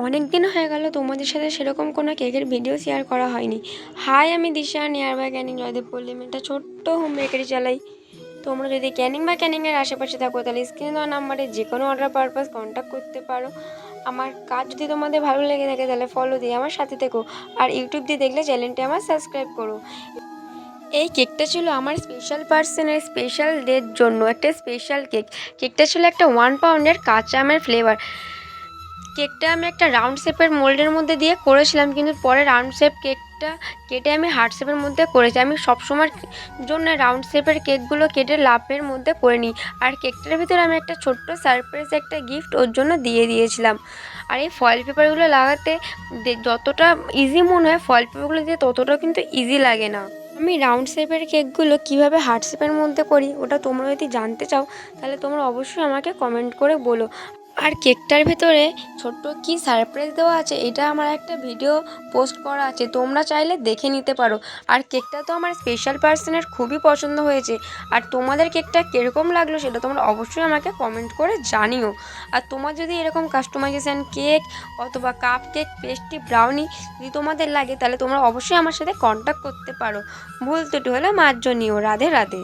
অনেক দিন হয়ে গেল তোমাদের সাথে সেরকম কোনো কেকের ভিডিও শেয়ার করা হয়নি। হাই, আমি Disha, near by Canning Joydebpur limited ছোট্ট হোম বেকারি চালাই। তোমরা যদি ক্যানিং বা ক্যানিংয়ের আশেপাশে থাকো তাহলে স্ক্রিনে দেওয়া নাম্বারে যে কোনো অর্ডার পারপাস কন্ট্যাক্ট করতে পারো। আমার কাজ যদি তোমাদের ভালো লেগে থাকে তাহলে ফলো দিয়ে আমার সাথে থেকো, আর ইউটিউব দিয়ে দেখলে চ্যানেলটি আমার সাবস্ক্রাইব করো। এই কেকটা ছিল আমার স্পেশাল পার্সনের স্পেশাল ডের জন্য একটা স্পেশাল কেকটা ছিল একটা 1 পাউন্ডের কাঁচা আমের ফ্লেভার। কেকটা আমি একটা রাউন্ড শেপের মোল্ডের মধ্যে দিয়ে করেছিলাম, কিন্তু পরে রাউন্ড শেপ কেকটা কেটে আমি হার্ট শেপের মধ্যে করেছি। আমি সবসময়ের জন্য রাউন্ড শেপের কেকগুলো কেটে লাভের মধ্যে করে নিই। আর কেকটার ভিতরে আমি একটা ছোট্ট সারপ্রাইজ একটা গিফট ওর জন্য দিয়ে দিয়েছিলাম। আর এই ফয়েল পেপারগুলো লাগাতে যতটা ইজি মনে হয়, ফয়েল পেপারগুলো দিয়ে ততটাও কিন্তু ইজি লাগে না। আমি রাউন্ড শেপের কেকগুলো কিভাবে হার্ট শেপের মধ্যে করি ওটা তোমরা যদি জানতে চাও তাহলে তোমরা অবশ্যই আমাকে কমেন্ট করে বলো। আর কেকটার ভেতরে ছোট্ট কি সারপ্রাইজ দেওয়া আছে এটা আমার একটা ভিডিও পোস্ট করা আছে, তোমরা চাইলে দেখে নিতে পারো। আর কেকটা তো আমার স্পেশাল পার্সনের খুবই পছন্দ হয়েছে। আর তোমাদের কেকটা কীরকম লাগলো সেটা তোমরা অবশ্যই আমাকে কমেন্ট করে জানিও। আর তোমার যদি এরকম কাস্টমাইজেশান কেক অথবা কাপ কেক, পেস্ট্রি, ব্রাউনি যদি তোমাদের লাগে তাহলে তোমরা অবশ্যই আমার সাথে কন্ট্যাক্ট করতে পারো। ভুল ত্রুটি হলে মার্জনীয়। রাধে রাধে।